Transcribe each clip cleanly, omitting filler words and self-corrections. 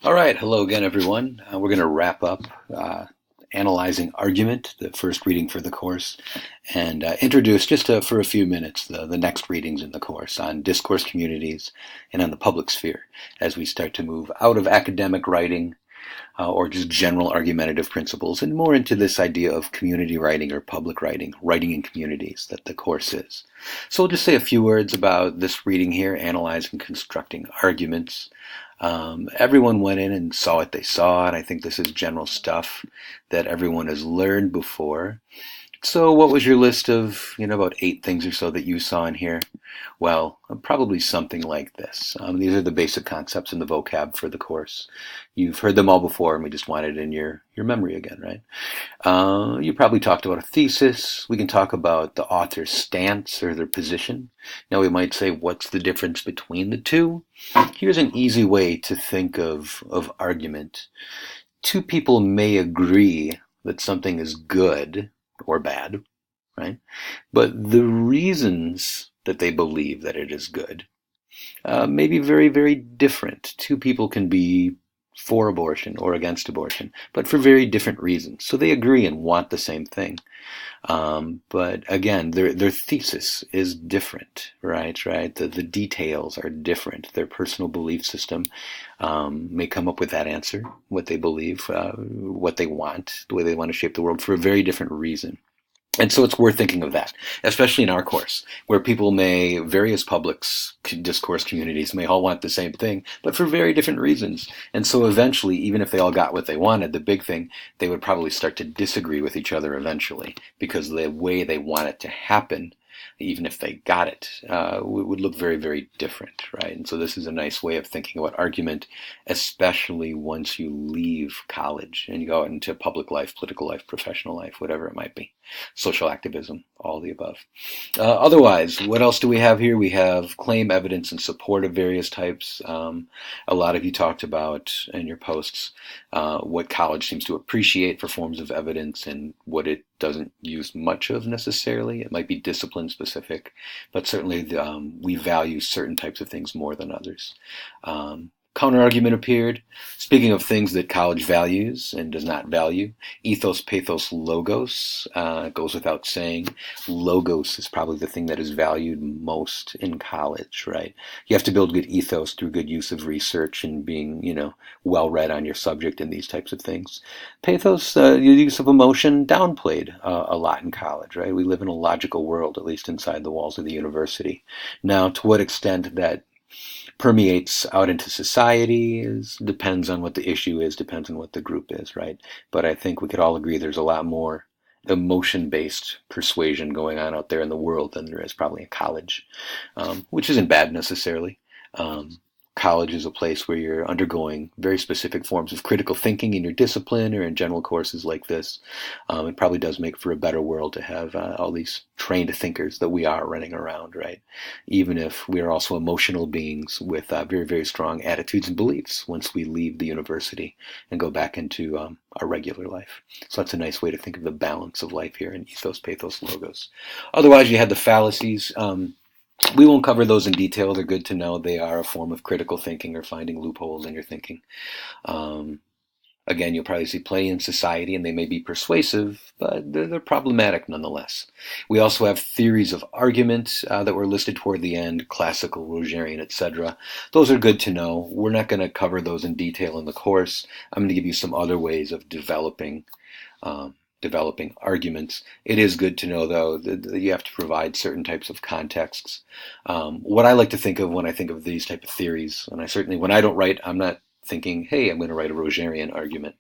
All right, hello again, everyone. We're going to wrap up analyzing argument, the first reading for the course, and introduce just for a few minutes the next readings in the course on discourse communities and on the public sphere as we start to move out of academic writing or just general argumentative principles and more into this idea of community writing or public writing, writing in communities that the course is. So we'll just say a few words about this reading here, analyzing constructing arguments. Everyone went in and saw what they saw, and I think this is general stuff that everyone has learned before. So what was your list of, about 8 things or so that you saw in here? Well, probably something like this. These are the basic concepts in the vocab for the course. You've heard them all before, and we just want it in your memory again, right? You probably talked about a thesis. We can talk about the author's stance or their position. Now we might say, what's the difference between the two? Here's an easy way to think of argument. Two people may agree that something is good or bad, right? But the reasons that they believe that it is good may be very, very different. Two people can be for abortion or against abortion, but for very different reasons. So they agree and want the same thing. But again, their thesis is different, right? The details are different. Their personal belief system may come up with that answer, what they believe, what they want, the way they want to shape the world for a very different reason. And so it's worth thinking of that, especially in our course, where various publics, discourse communities may all want the same thing, but for very different reasons. And so eventually, even if they all got what they wanted, the big thing, they would probably start to disagree with each other eventually, because the way they want it to happen, even if they got it, would look very, very different, right? And so this is a nice way of thinking about argument, especially once you leave college and you go out into public life, political life, professional life, whatever it might be. Social activism, all the above. Otherwise, what else do we have here? We have claim, evidence, and support of various types. A lot of you talked about in your posts what college seems to appreciate for forms of evidence and what it doesn't use much of necessarily. It might be discipline specific, but certainly we value certain types of things more than others. Counterargument appeared. Speaking of things that college values and does not value, ethos, pathos, logos goes without saying. Logos is probably the thing that is valued most in college, right? You have to build good ethos through good use of research and being, well read on your subject and these types of things. Pathos, the use of emotion, downplayed a lot in college, right? We live in a logical world, at least inside the walls of the university. Now, to what extent that permeates out into society depends on what the issue is, depends on what the group is, right? But I think we could all agree there's a lot more emotion-based persuasion going on out there in the world than there is probably in college, which isn't bad necessarily. College is a place where you're undergoing very specific forms of critical thinking in your discipline or in general courses like this. It probably does make for a better world to have all these trained thinkers that we are running around, right? Even if we are also emotional beings with very, very strong attitudes and beliefs once we leave the university and go back into our regular life. So that's a nice way to think of the balance of life here in ethos, pathos, logos. Otherwise, you had the fallacies. We won't cover those in detail. They're good to know. They are a form of critical thinking or finding loopholes in your thinking. Again, you'll probably see play in society, and they may be persuasive, but they're problematic nonetheless. We also have theories of argument that were listed toward the end, classical, Rogerian, etc. Those are good to know. We're not going to cover those in detail in the course. I'm going to give you some other ways of developing arguments. It is good to know, though, that you have to provide certain types of contexts. What I like to think of when I think of these type of theories, and when I don't write, I'm not thinking, hey, I'm going to write a Rogerian argument.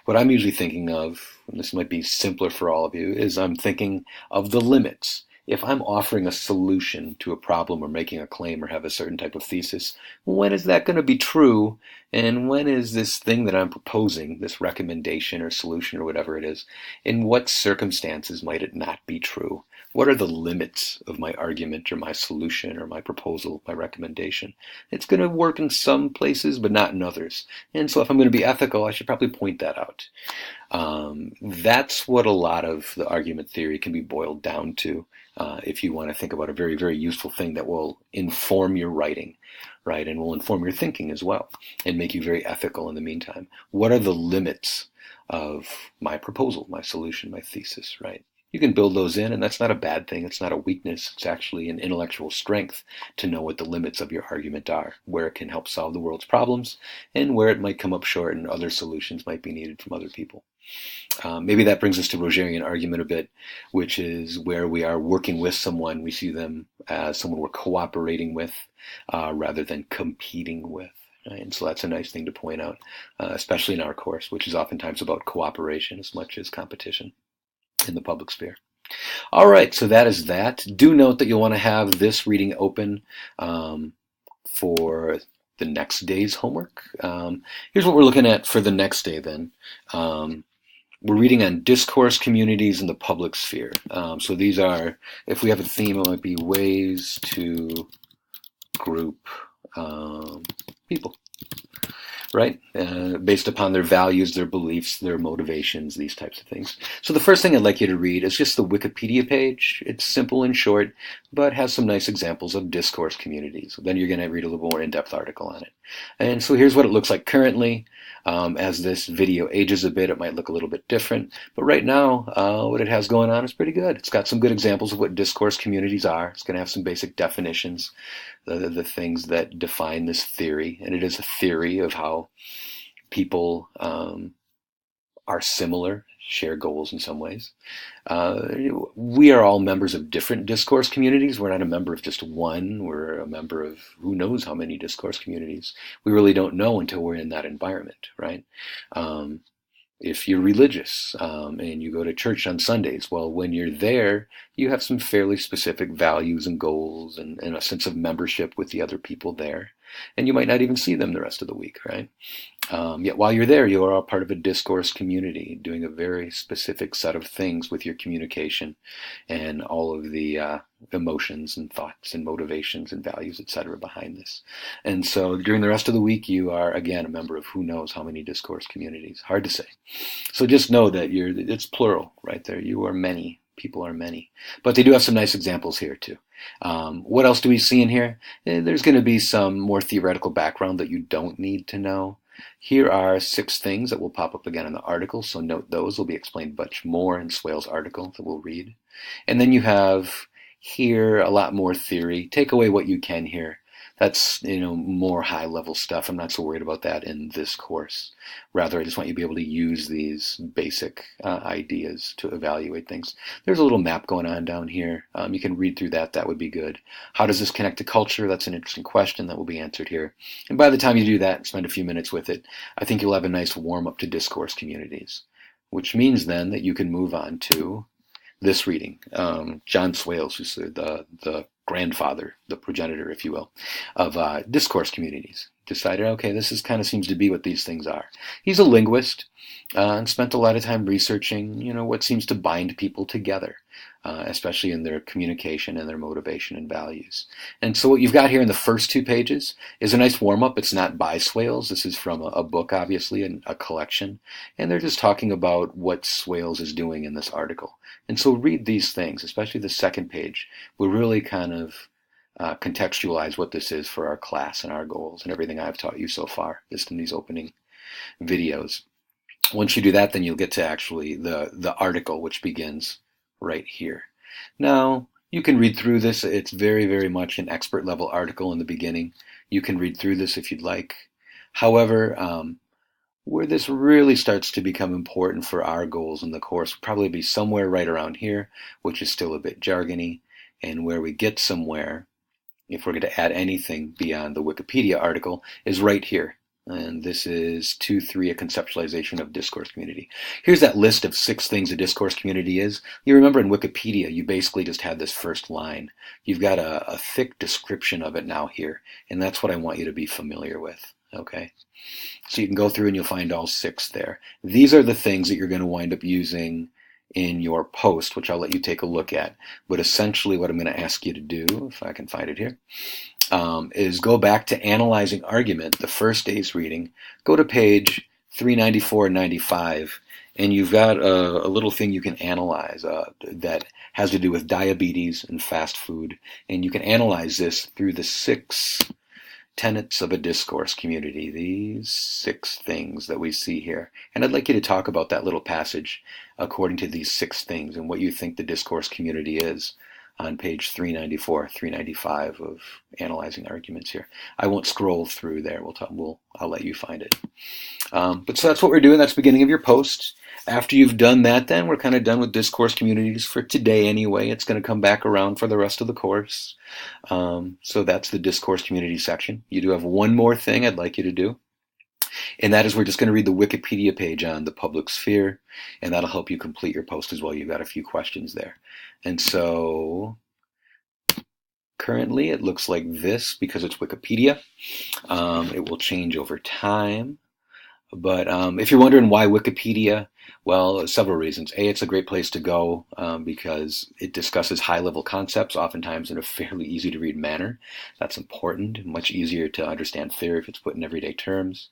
What I'm usually thinking of, and this might be simpler for all of you, is I'm thinking of the limits. If I'm offering a solution to a problem or making a claim or have a certain type of thesis, when is that going to be true? And when is this thing that I'm proposing, this recommendation or solution or whatever it is, in what circumstances might it not be true? What are the limits of my argument or my solution or my proposal, my recommendation? It's going to work in some places, but not in others. And so if I'm going to be ethical, I should probably point that out. That's what a lot of the argument theory can be boiled down to. If you want to think about a very, very useful thing that will inform your writing, right, and will inform your thinking as well, and make you very ethical in the meantime. What are the limits of my proposal, my solution, my thesis, right? You can build those in, and that's not a bad thing. It's not a weakness. It's actually an intellectual strength to know what the limits of your argument are, where it can help solve the world's problems, and where it might come up short and other solutions might be needed from other people. Maybe that brings us to Rogerian argument a bit, which is where we are working with someone. We see them as someone we're cooperating with rather than competing with. Right? And so that's a nice thing to point out, especially in our course, which is oftentimes about cooperation as much as competition in the public sphere. All right, so that is that. Do note that you'll want to have this reading open for the next day's homework. Here's what we're looking at for the next day then. We're reading on discourse communities in the public sphere. So these are, if we have a theme, it might be ways to group people, right? Based upon their values, their beliefs, their motivations, these types of things. So the first thing I'd like you to read is just the Wikipedia page. It's simple and short, but has some nice examples of discourse communities. Then you're going to read a little more in-depth article on it. And so here's what it looks like currently. As this video ages a bit, it might look a little bit different. But right now, what it has going on is pretty good. It's got some good examples of what discourse communities are. It's going to have some basic definitions, the things that define this theory. And it is a theory of how people are similar, share goals in some ways. We are all members of different discourse communities. We're not a member of just one. We're a member of who knows how many discourse communities. We really don't know until we're in that environment, right? If you're religious and you go to church on Sundays, well, when you're there, you have some fairly specific values and goals and a sense of membership with the other people there. And you might not even see them the rest of the week, right? Yet while you're there, you are all part of a discourse community, doing a very specific set of things with your communication and all of the emotions and thoughts and motivations and values, etc., behind this. And so during the rest of the week, you are, again, a member of who knows how many discourse communities. Hard to say. So just know that it's plural right there. You are many. People are many. But they do have some nice examples here, too. What else do we see in here? There's going to be some more theoretical background that you don't need to know. Here are 6 things that will pop up again in the article, so note those. Will be explained much more in Swale's article that we'll read. And then you have here a lot more theory. Take away what you can here. That's, more high-level stuff. I'm not so worried about that in this course. Rather, I just want you to be able to use these basic ideas to evaluate things. There's a little map going on down here. You can read through that. That would be good. How does this connect to culture? That's an interesting question that will be answered here. And by the time you do that, spend a few minutes with it, I think you'll have a nice warm-up to discourse communities, which means then that you can move on to this reading. John Swales, who's the grandfather, the progenitor, if you will, of discourse communities, decided, okay, this seems to be what these things are. He's a linguist and spent a lot of time researching, what seems to bind people together, especially in their communication and their motivation and values. And so what you've got here in the first 2 pages is a nice warm-up. It's not by Swales. This is from a book, obviously, and a collection. And they're just talking about what Swales is doing in this article. And so read these things, especially the second page. Will really kind of contextualize what this is for our class and our goals and everything I've taught you so far, just in these opening videos. Once you do that, then you'll get to actually the article, which begins right here. Now, you can read through this. It's very, very much an expert level article in the beginning. You can read through this if you'd like. However, where this really starts to become important for our goals in the course will probably be somewhere right around here, which is still a bit jargony, and where we get somewhere, if we're going to add anything beyond the Wikipedia article, is right here. And this is 2.3, a conceptualization of discourse community. Here's that list of 6 things a discourse community is. You remember in Wikipedia, you basically just had this first line. You've got a thick description of it now here, and that's what I want you to be familiar with. Okay, so you can go through and you'll find all 6 there. These are the things that you're going to wind up using in your post, which I'll let you take a look at. But essentially what I'm going to ask you to do, if I can find it here, is go back to Analyzing Argument, the first day's reading, go to page 394 and 95, and you've got a little thing you can analyze that has to do with diabetes and fast food. And you can analyze this through the 6 tenets of a discourse community, these 6 things that we see here. And I'd like you to talk about that little passage according to these 6 things and what you think the discourse community is on page 394, 395 of Analyzing Arguments here. I won't scroll through there. I'll let you find it. But so that's what we're doing. That's the beginning of your post. After you've done that, then we're kind of done with discourse communities for today anyway. It's going to come back around for the rest of the course. So that's the discourse community section. You do have one more thing I'd like you to do, and that is we're just going to read the Wikipedia page on the public sphere, and that'll help you complete your post as well. You've got a few questions there. And so currently it looks like this because it's Wikipedia. It will change over time. But if you're wondering why Wikipedia, well, several reasons. A, it's a great place to go because it discusses high-level concepts, oftentimes in a fairly easy-to-read manner. That's important, much easier to understand theory if it's put in everyday terms.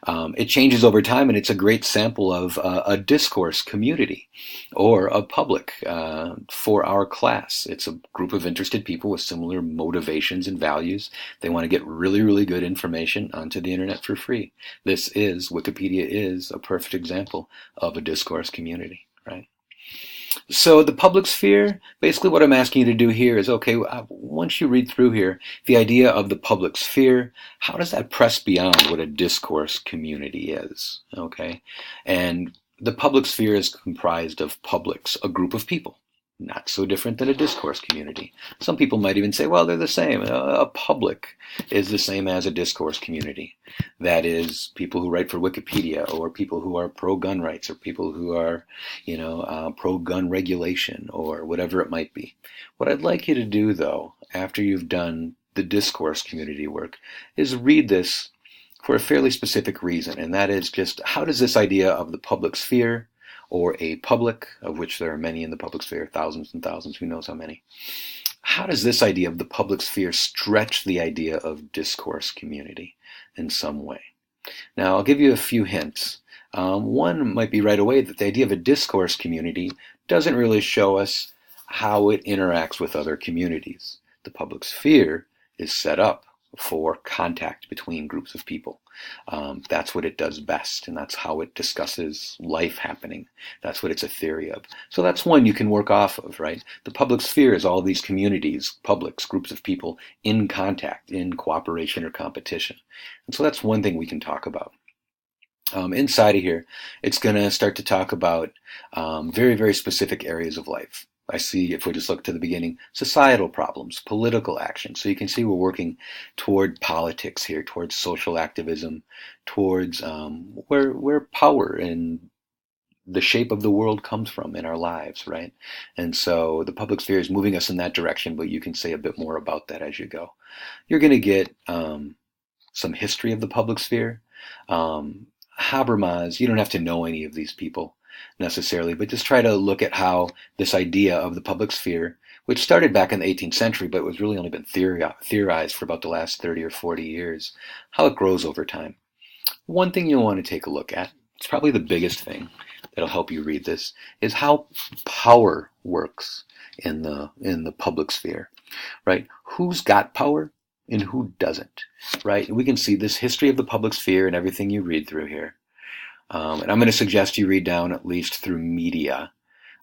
It changes over time, and it's a great sample of a discourse community or a public for our class. It's a group of interested people with similar motivations and values. They want to get really, really good information onto the internet for free. Wikipedia is a perfect example of a discourse community, right? So the public sphere, basically what I'm asking you to do here is, okay, once you read through here, the idea of the public sphere, how does that press beyond what a discourse community is, okay? And the public sphere is comprised of publics, a group of people. Not so different than a discourse community. Some people might even say, well, they're the same. A public is the same as a discourse community. That is, people who write for Wikipedia, or people who are pro-gun rights, or people who are, pro-gun regulation, or whatever it might be. What I'd like you to do, though, after you've done the discourse community work, is read this for a fairly specific reason, and that is just, how does this idea of the public sphere, or a public, of which there are many in the public sphere, thousands and thousands, who knows how many. How does this idea of the public sphere stretch the idea of discourse community in some way? Now, I'll give you a few hints. One might be right away that the idea of a discourse community doesn't really show us how it interacts with other communities. The public sphere is set up for contact between groups of people. That's what it does best, and that's how it discusses life happening. That's what it's a theory of. So that's one you can work off of, right? The public sphere is all these communities, publics, groups of people in contact, in cooperation or competition. And so that's one thing we can talk about. Inside of here, it's going to start to talk about very, very specific areas of life. I see, if we just look to the beginning, societal problems, political action. So you can see we're working toward politics here, towards social activism, towards where power and the shape of the world comes from in our lives, right? And so the public sphere is moving us in that direction, but you can say a bit more about that as you go. You're going to get some history of the public sphere. Habermas, you don't have to know any of these people necessarily, but just try to look at how this idea of the public sphere, which started back in the 18th century, but was really only been theorized for about the last 30 or 40 years, how it grows over time. One thing you'll want to take a look at, it's probably the biggest thing that'll help you read this, is how power works in the public sphere, right? Who's got power and who doesn't, right? We can see this history of the public sphere and everything you read through here. And I'm going to suggest you read down at least through media.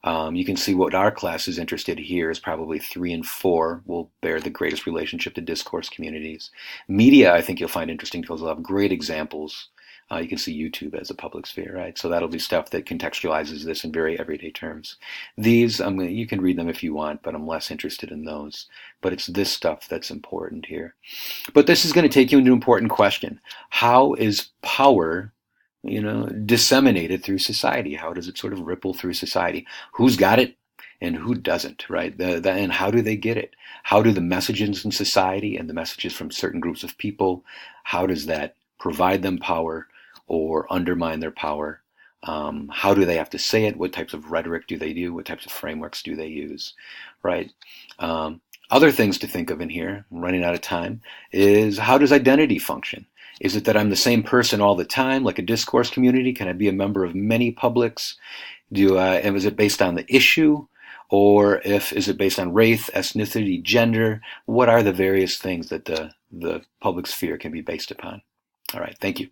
You can see what our class is interested here is probably 3 and 4 will bear the greatest relationship to discourse communities. Media, I think you'll find interesting because they'll have great examples. You can see YouTube as a public sphere, right? So that'll be stuff that contextualizes this in very everyday terms. These, you can read them if you want, but I'm less interested in those. But it's this stuff that's important here. But this is going to take you into an important question. How is power disseminated through society? How does it sort of ripple through society? Who's got it and who doesn't, right? And how do they get it? How do the messages in society and the messages from certain groups of people, how does that provide them power or undermine their power? How do they have to say it? What types of rhetoric do they do? What types of frameworks do they use? Right. Other things to think of in here, I'm running out of time, is how does identity function? Is it that I'm the same person all the time, like a discourse community? Can I be a member of many publics? And is it based on the issue? Or is it based on race, ethnicity, gender? What are the various things that the public sphere can be based upon? All right, thank you.